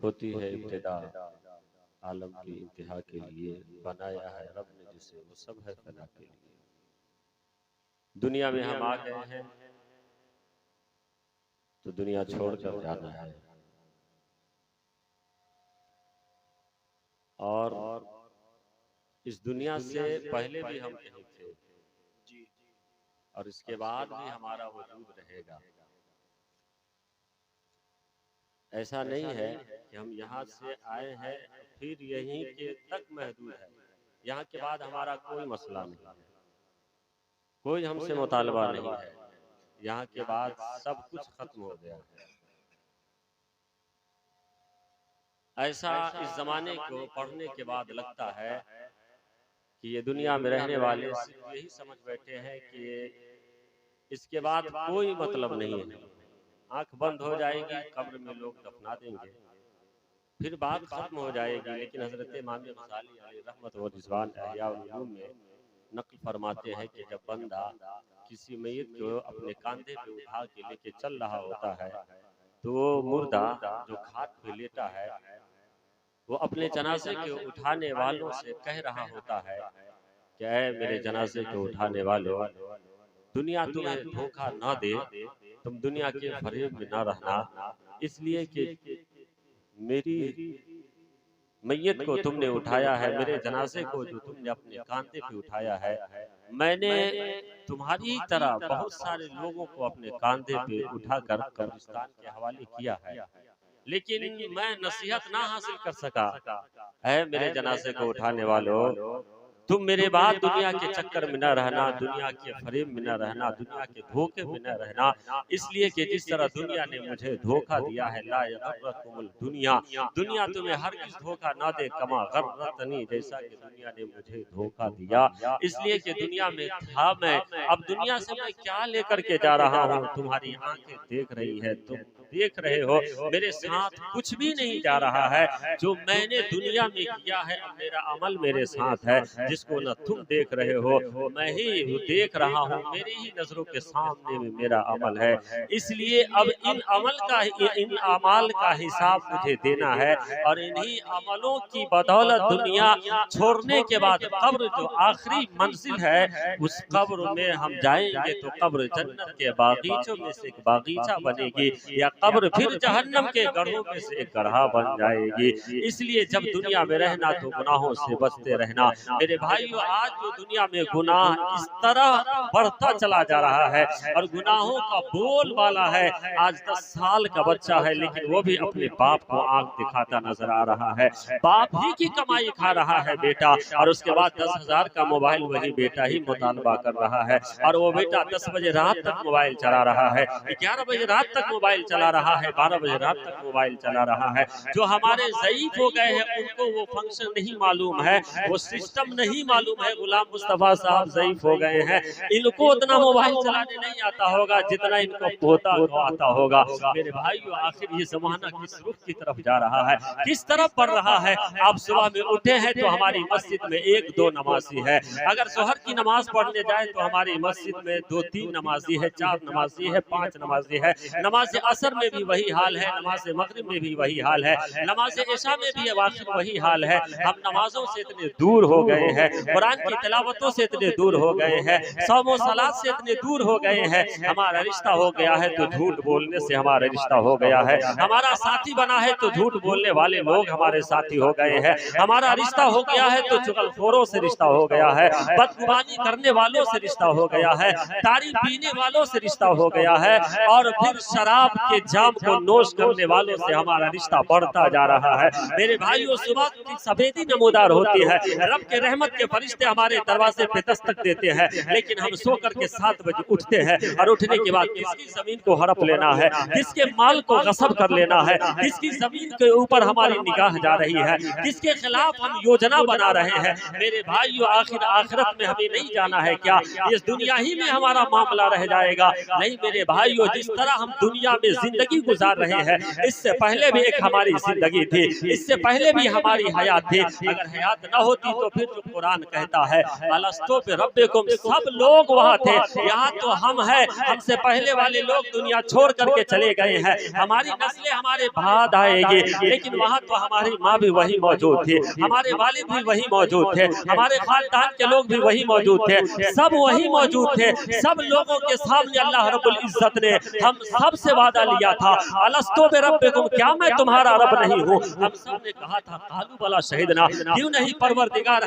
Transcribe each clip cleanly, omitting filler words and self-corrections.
ہوتی ہے ابتدا عالم کی انتہا کے لیے، بنایا ہے رب نے جسے وہ سب ہے فنا کے لیے۔ دنیا میں ہم آ گئے ہیں تو دنیا چھوڑ کر جانا ہے، اور اس دنیا سے پہلے بھی ہم کہیں تھے اور اس کے بعد بھی ہمارا وجود رہے گا۔ ایسا نہیں ہے کہ ہم یہاں سے آئے ہیں پھر یہیں کے تک محدود ہے، یہاں کے بعد ہمارا کوئی مسئلہ نہیں ہے، کوئی ہم سے مطالبہ نہیں ہے، یہاں کے بعد سب کچھ ختم ہو گیا ہے۔ ایسا اس زمانے کو پڑھنے کے بعد لگتا ہے کہ یہ دنیا میں رہنے والے صرف یہی سمجھ بیٹھے ہیں کہ اس کے بعد کوئی مطلب نہیں ہے، آنکھ بند ہو جائے گی، قبر میں لوگ دفنا دیں گے، پھر بات ختم ہو جائے گی۔ لیکن حضرت امام غزالی علیہ رحمت و رضوان احیاء العلوم میں نقل فرماتے ہیں کہ جب بندہ کسی میت کو اپنے کاندھے پہ اٹھا کے لے کے چل رہا ہوتا ہے تو وہ مردہ جو کھاٹ پہ لیٹا ہے وہ اپنے جنازے کے اٹھانے والوں سے کہہ رہا ہوتا ہے کہ اے میرے جنازے کو اٹھانے والوں، دنیا تمہیں دھوکہ نہ دے، تم دنیا کے فریب میں نہ رہنا، اس لیے کہ میری میت کو تم نے اٹھایا ہے، میرے جنازے کو جو تم نے اپنے کاندھے پہ اٹھایا ہے، میں نے تمہاری طرح بہت سارے لوگوں کو اپنے کاندھے پہ اٹھا کر قبرستان کے حوالے کیا ہے، لیکن میں نصیحت نہ حاصل کر سکا۔ اے میرے جنازے کو اٹھانے والوں، تم میرے بعد دنیا کے چکر میں نہ رہنا، دنیا کے فریب میں نہ رہنا، دنیا کے دھوکے میں نہ رہنا، اس لیے کہ جس طرح دنیا نے مجھے دھوکہ دیا ہے، لا یغرکم الدنیا، دنیا تمہیں ہرگز دھوکہ نہ دے، کما غرتنی، جیسا کہ دنیا نے مجھے دھوکہ دیا، اس لیے کہ دنیا میں تھا میں، اب دنیا سے میں کیا لے کر کے جا رہا ہوں، تمہاری آنکھیں دیکھ رہی ہے، تم دیکھ رہے ہو، میرے ساتھ کچھ بھی نہیں جا رہا ہے، جو میں نے دنیا میں کیا ہے، میرا عمل میرے ساتھ ہے، جس کو نہ تم دیکھ رہے ہو میں ہی دیکھ رہا ہوں، میری ہی نظروں کے سامنے میں میرا عمل ہے، اس لیے اب ان اعمال کا حساب مجھے دینا ہے، اور انہی عملوں کی بدولت دنیا چھوڑنے کے بعد قبر جو آخری منزل ہے، اس قبر میں ہم جائیں گے تو قبر جنت کے باغیچوں میں سے ایک باغیچہ بنے گی، یا قبر پھر جہنم کے گڑھوں میں سے ایک گڑھا بن جائے گی۔ اس لیے جب دنیا میں رہنا تو گناہوں سے بچتے رہنا۔ میرے بھائیو، آج جو دنیا میں گناہ اس طرح بڑھتا چلا جا رہا ہے اور گناہوں کا بول والا ہے، آج 10 سال کا بچہ ہے لیکن وہ بھی اپنے باپ کو آنکھ دکھاتا نظر آ رہا ہے، باپ ہی کی کمائی کھا رہا ہے بیٹا، اور اس کے بعد 10,000 کا موبائل وہی بیٹا ہی مطالبہ کر رہا ہے، اور وہ بیٹا 10 بجے رات تک موبائل چلا رہا ہے، 11 بجے رات تک موبائل چلا رہا ہے، 12 بجے رات تک موبائل چلا رہا ہے۔ جو ہمارے ضعیف ہو گئے ہیں ان کو وہ فنکشن نہیں معلوم ہے، وہ سسٹم نہیں معلوم ہے، غلام مصطفیٰ صاحب ضعیف ہو گئے ہیں، ان کو اتنا موبائل چلانے نہیں آتا ہوگا جتنا ان کو پوتا کو آتا ہوگا۔ میرے بھائیو، آخر یہ زمانہ کس رخ کی طرف جا رہا ہے، کس طرف بڑھ رہا ہے؟ آپ صبح میں اٹھے ہیں تو ہماری مسجد میں 1-2 نمازی ہے، اگر ظہر کی نماز پڑھنے جائے تو ہماری مسجد میں 2-3 نمازی ہے، 4 نمازی ہے، 5 نمازی ہے، نماز عصر میں بھی وہی حال ہے، نماز مغرب میں بھی وہی حال ہے، نماز عشاء میں بھی واقع وہی حال ہے۔ ہم نمازوں سے اتنے دور ہو گئے ہیں، قرآن کی تلاوتوں سے اتنے دور ہو گئے ہیں، صوم و صلات سے اتنے دور ہو گئے ہیں، ہمارا رشتہ ہو گیا ہے تو جھوٹ بولنے سے ہمارا رشتہ ہو گیا ہے، ہمارا ساتھی بنا ہے تو جھوٹ بولنے والے لوگ ہمارے ساتھی ہو گئے ہیں، ہمارا رشتہ ہو گیا ہے تو چغل خوروں سے رشتہ ہو گیا ہے، بدگمانی کرنے والوں سے رشتہ ہو گیا ہے، تاڑی پینے والوں سے رشتہ ہو گیا ہے، اور پھر شراب کے جام کو نوش کرنے والوں سے ہمارا رشتہ بڑھتا جا رہا ہے۔ میرے بھائیو، صبح کی سفیدی نمودار ہوتی ہے، رب کے رحمت کے فرشتے ہمارے دروازے پہ دستک دیتے ہیں، لیکن ہم سو کر کے 7 بجے اٹھتے ہیں، اور اٹھنے کے بعد کس کی زمین کو ہڑپ لینا ہے، کس کے مال کو غصب کر لینا ہے، کس کی زمین کے اوپر ہماری نگاہ جا رہی ہے، کس کے خلاف ہم یوجنا بنا رہے ہیں۔ میرے بھائیو، آخر آخرت میں ہمیں نہیں جانا ہے کیا؟ اس دنیا ہی میں ہمارا معاملہ رہ جائے گا؟ نہیں میرے بھائیو، جس طرح ہم دنیا میں زندگی گزار رہے ہیں، اس سے پہلے بھی ایک ہماری زندگی تھی، اس سے پہلے بھی ہماری حیات تھی۔ اگر حیات نہ ہوتی تو پھر جو قرآن کہتا ہے الستو بربکم، سب لوگ وہاں تھے، یہاں تو ہم ہیں، ہم سے پہلے والے لوگ دنیا چھوڑ کر کے چلے گئے ہیں، ہماری نسلیں ہمارے بعد آئے گی، لیکن وہاں تو ہماری ماں بھی وہی موجود تھی، ہمارے والد بھی وہی موجود تھے، ہمارے خاندان کے لوگ بھی وہی موجود تھے، سب وہی موجود تھے۔ سب لوگوں کے سامنے اللہ رب العزت نے ہم سب سے وعدہ لیا تھا الستو بربکم، کیا میں تمہارا رب نہیں ہوں؟ ہم سب نے کہا تھا قالوا بلا شہدنا، کیوں نہیں پروردگار،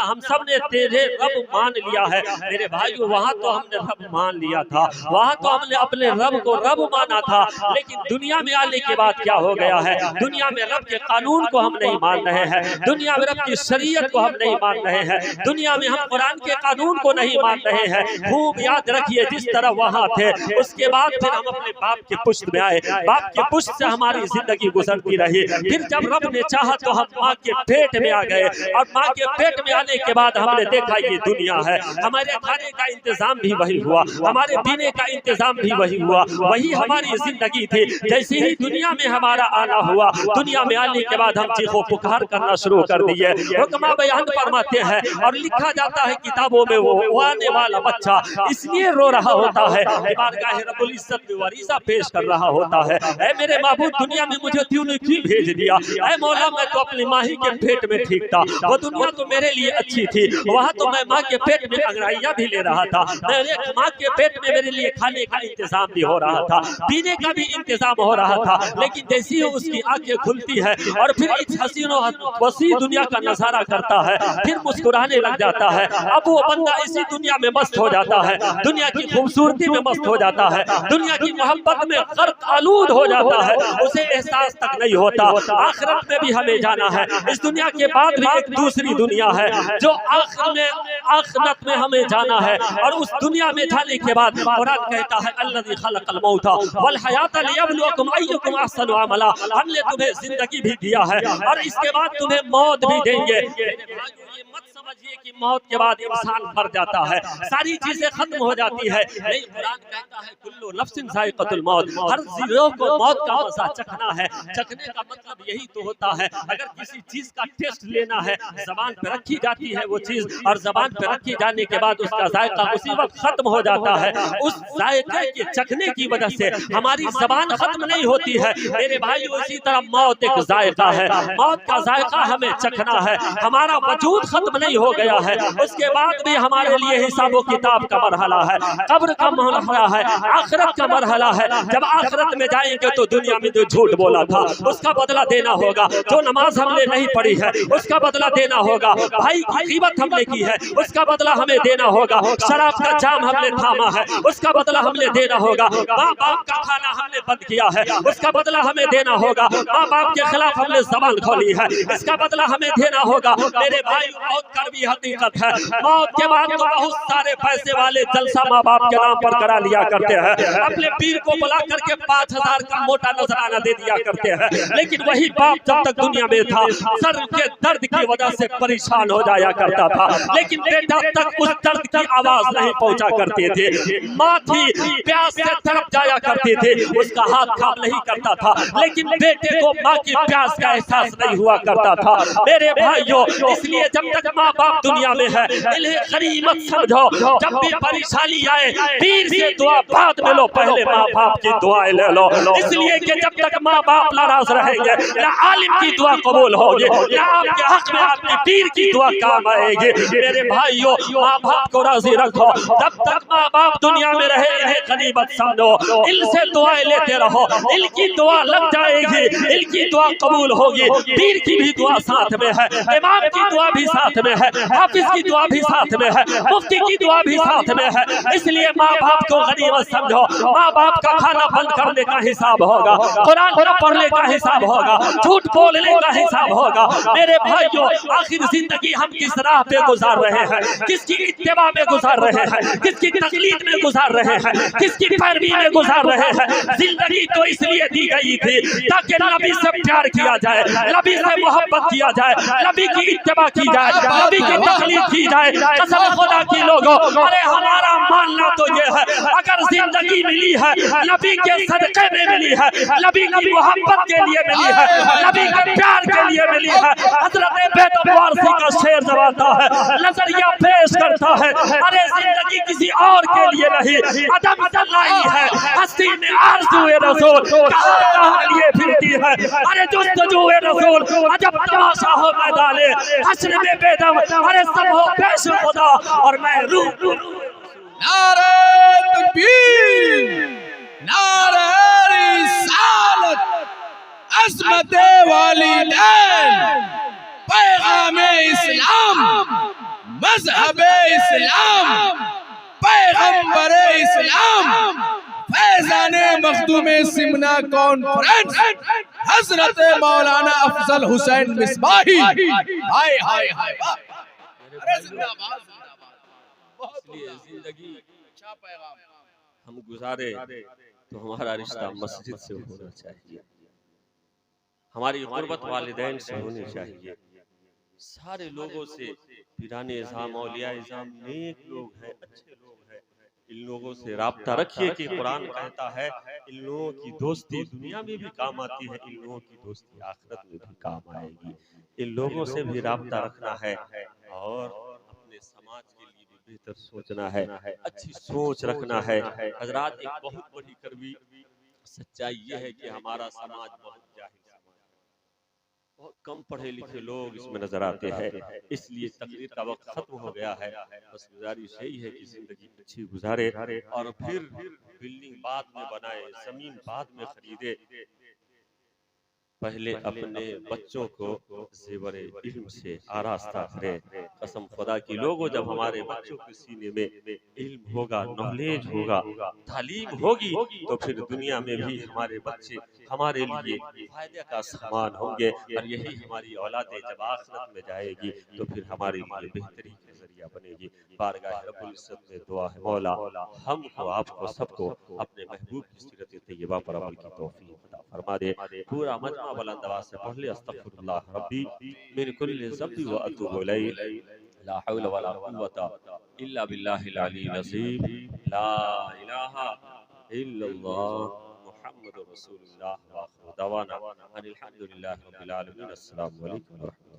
ہم سب نے تیرے رب مان لیا ہے۔ میرے بھائیو وہاں تو ہم نے رب مان لیا تھا، وہاں تو ہم نے اپنے رب کو رب مانا تھا، لیکن دنیا میں آنے کے بعد کیا ہو گیا ہے؟ دنیا میں رب کے قانون کو ہم نہیں مان رہے ہیں، دنیا میں رب کی شریعت کو ہم نہیں مان رہے ہیں، دنیا میں ہم قرآن کے قانون کو نہیں مان رہے ہیں۔ خوب یاد رکھیے جس طرح وہاں تھے، اس کے بعد پھر ہم اپنے باپ کے پشت میں آئے، باپ کے پشت سے ہماری زندگی گزرتی رہی، پھر جب رب نے چاہا تو ہم ماں کے پیٹ میں آ گئے، اور ماں کے پیٹ میں آنے کے بعد ہم نے دیکھا یہ دنیا ہے، ہمارے کھانے کا انتظام بھی وہی ہوا، ہمارے پینے کا انتظام بھی وہی ہوا، وہی ہماری زندگی تھی۔ جیسے ہی دنیا میں ہمارا آنا ہوا، دنیا میں آنے کے بعد ہم چیخو پکار کرنا شروع کر دیے۔ حکماں بیان فرماتے ہیں اور لکھا جاتا ہے کتابوں میں، وہ آنے والا بچہ اس لیے رو رہا ہوتا ہے کہ بارگاہ رب العزت میں وریثہ پیش کر رہا ہوتا ہے، اے میرے معبود دنیا میں مجھے تو نے کیوں بھیج دیا؟ اے مولا میں تو اپنی ماں ہی کے پیٹ میں ٹھیک تھا، وہ دنیا تو میرے لیے اچھی تھی، وہاں تو میں ماں کے پیٹ میں انگڑائیاں بھی لے رہا تھا، میرے ماں کے پیٹ میں میرے لیے کھانے کا انتظام بھی ہو رہا تھا، پینے کا بھی انتظام ہو رہا تھا، لیکن جیسی اس کی آنکھیں کھلتی ہے اور پھر اس حسین و وسیع دنیا کا نظارہ کرتا ہے، پھر مسکرانے لگ جاتا ہے۔ اب وہ بندہ اسی دنیا میں مست ہو جاتا ہے، دنیا کی خوبصورتی میں مست ہو جاتا ہے، دنیا کی محبت میں غرق آلود ہو جاتا ہے، اسے احساس تک نہیں ہوتا آخرت میں بھی ہمیں جانا ہے، اس دنیا کے بعد بھی ایک دوسری دنیا ہے جو آخرت میں ہمیں جانا ہے، اور اس دنیا میں جانے کے بعد قرآن کہتا ہے الذی خلق الموت والحیات لیبلوکم ایکم احسن عملا، ہم نے تمہیں زندگی بھی دیا ہے اور اس کے بعد تمہیں موت بھی دیں گے۔ یہ مت سمجھیے کہ موت کے بعد انسان مر جاتا ہے، ساری چیزیں ختم ہو جاتی ہے، نہیں، قرآن کہتا ہے کل نفس ذائقۃ الموت، ہر زندہ کو موت کا مزہ چکھنا ہے۔ چکھنے کا مطلب یہی تو ہوتا ہے، اگر کسی چیز کا ٹیسٹ لینا ہے زبان پہ رکھی جاتی ہے وہ چیز، اور زبان پہ رکھی جانے کے بعد اس کا ذائقہ اسی وقت ختم ہو جاتا ہے، اس ذائقے کے چکھنے کی وجہ سے ہماری زبان ختم نہیں ہوتی ہے۔ میرے بھائیو اسی طرح موت ایک ذائقہ ہے، موت کا ذائقہ ہمیں چکھنا ہے، ہمارا وجود ختم نہیں ہو گیا ہے، اس کے بعد بھی ہمارے لیے حساب و کتاب کا مرحلہ ہے، قبر کا مرحلہ ہے، آخرت کا مرحلہ ہے۔ جب آخرت میں جائیں گے تو دنیا میں جو جھوٹ بولا تھا اس کا بدلہ دینا ہوگا، جو نماز ہم نے نہیں پڑھی ہے اس کا بدلہ دینا ہوگا، بھائی کی غیبت ہم نے کی ہے اس کا بدلہ ہمیں دینا ہوگا، شراب کا جام ہم نے تھاما ہے اس کا بدلہ ہم نے دینا ہوگا، ماں باپ کا کھانا ہم نے بند کیا ہے اس کا بدلہ ہمیں دینا ہوگا، ماں باپ کے خلاف ہم نے زبان کھولی ہے اس کا بدلہ ہمیں دینا ہوگا۔ میرے بھائی موت کڑوی حقیقت ہے، موت کے بعد تو بہت سارے پیسے والے جلسہ ماں باپ کے نام پر کرا لیا کرتے ہیں، اپنے پیر کو بلا کر کے 5000 کا موٹا نذرانہ دے دیا کرتے ہیں، لیکن وہی باپ جب تک دنیا میں تھا سر کے درد کی وجہ سے پریشان ہو جایا کرتا تھا، لیکن بیٹا تک اس درد کی آواز نہیں پہنچا کرتے تھے، ماں تھی پیاس سے تڑپ جایا کرتی تھی، اس کا ہاتھ کام نہیں کرتا تھا، لیکن بیٹے کو ماں کی پیاس کا احساس نہیں ہوا کرتا تھا۔ میرے بھائیوں اس لیے جب تک ماں باپ دنیا میں ہے انہیں غنیمت سمجھو، جب بھی پریشانی آئے پیر سے دعا بعد میں لو، پہلے ماں باپ کی دعائیں لے لو، اس لیے کہ جب تک ماں باپ ناراض رہیں گے نہ عالم کی دعا قبول ہوگی، نہ آپ کے حق میں آپ کی پیر کی دعا کام آئے گی۔ میرے بھائیوں ماں باپ کو راضی رکھو، جب تک ماں باپ دنیا میں رہے انہیں غنیمت سمجھو، ان سے دعائیں لیتے رہو، ان کی دعا لگ جائے گی، ان کی دعا قبول ہوگی، پیر کی بھی دعا ساتھ میں ہے، امام کی دعا بھی ساتھ میں ہے، حافظ کی دعا بھی ساتھ میں ہے، مفتی کی دعا بھی ساتھ میں ہے، اس لیے ماں باپ کو غنیمت سمجھو۔ ماں باپ کا کھانا بند کرنے کا حساب ہوگا، قرآن نہ پڑھنے کا حساب ہوگا، جھوٹ بولنے کا حساب ہوگا۔ میرے بھائیوں آخر زندگی ہم کس راہ پہ گزار رہے ہیں، کس کی اتباع میں گزار رہے ہیں، کس کی تقلید میں گزار رہے ہیں، کس کی پیروی میں گزار رہے ہیں۔ زندگی تو اس لیے دی گئی تھی تاکہ نبی سے پیار کیا جائے، نبی سے محبت کیا جائے، نبی کی اتباع کی جائے، نبی کی تقلید کی جائے. قسم خدا کی لوگوں ارے ہمارا ماننا تو یہ ہے اگر زندگی ملی ہے نبی کے صدقے میں ملی ہے, نبی کی محبت کے لیے ملی ہے, نبی کے پیار کے لیے ملی ہے. حضرت بیت وارثی کا شعر زبانتا ہے, نظریہ پیش کرتا ہے ارے زندگی کسی اور کے لیے نہیں, عدم سلائی ہے ہستی میں آرزوئے رسول کہاں کہاں لیے پھرتی ہے. ارے جستجوئے رسول عجب تماشا ہو میدان حشر میں بے دم, ارے سب ہو پیش خدا اور میں روح. نعرہ تکبیر, نعرہ رسالت, عظمت والدین, پیغام اسلام, مذہب اسلام, پیغمبر اسلام, فیضان مخدوم سمنا کانفرنس حضرت مولانا افضل حسین مصباحی. ہائے ہائے ہائے, ارے زندہ باد, اس لیے زندگی ہم گزارے تو ہمارا رشتہ مسجد سے ہونا چاہیے, ہماری قربت والدین سے ہونی چاہیے, سارے لوگوں سے, پیران اعظام, اولیاء اعظام نیک لوگ ہیں, اچھے لوگ ہیں, ان لوگوں سے رابطہ رکھیے کہ قرآن کہتا ہے ان لوگوں کی دوستی دنیا میں بھی کام آتی ہے, ان لوگوں کی دوستی آخرت میں بھی کام آئے گی. ان لوگوں سے بھی رابطہ رکھنا ہے اور اپنے سماج کے لیے بھی بہتر سوچنا ہے, اچھی سوچ رکھنا ہے. حضرات ایک بہت بڑی کڑوی سچائی یہ ہے کہ ہمارا سماج بہت جاہل سماج ہے, بہت کم پڑھے لکھے لوگ اس میں نظر آتے ہیں. اس لیے تقریر کا وقت ختم ہو گیا ہے, بس گزارش یہی ہے کہ زندگی اچھی گزارے اور پھر بلڈنگ بعد میں بنائے, زمین بعد میں خریدے, پہلے اپنے بچوں کو زیور علم سے آراستہ کرے. قسم خدا کی لوگوں جب ہمارے بچوں کے سینے میں علم ہوگا, نالج ہوگا, تعلیم ہوگی تو پھر دنیا میں بھی ہمارے بچے ہمارے لیے فائدہ کا سامان ہوں گے, اور یہی ہماری اولادیں جب آخرت میں جائے گی تو پھر ہمارے لیے بہتری کا ذریعہ بنے گی. بارگاہ رب العزت میں دعا ہے مولا ہم کو, آپ کو, سب کو اپنے محبوب کی سیرت طیبہ پر عمل کی توفیق عطا فرما دے. پورا مجمع بلند آواز سے پڑھ لے استغفر اللہ ربی من کل ذنب و اتوب الیہ, لا حول ولا قوت الا باللہ العلی العظیم, لا الہ الا اللہ محمد رسول اللہ, وآخر دعوانا ان الحمد للہ رب العالمین. السلام علیکم ورحمۃ اللہ.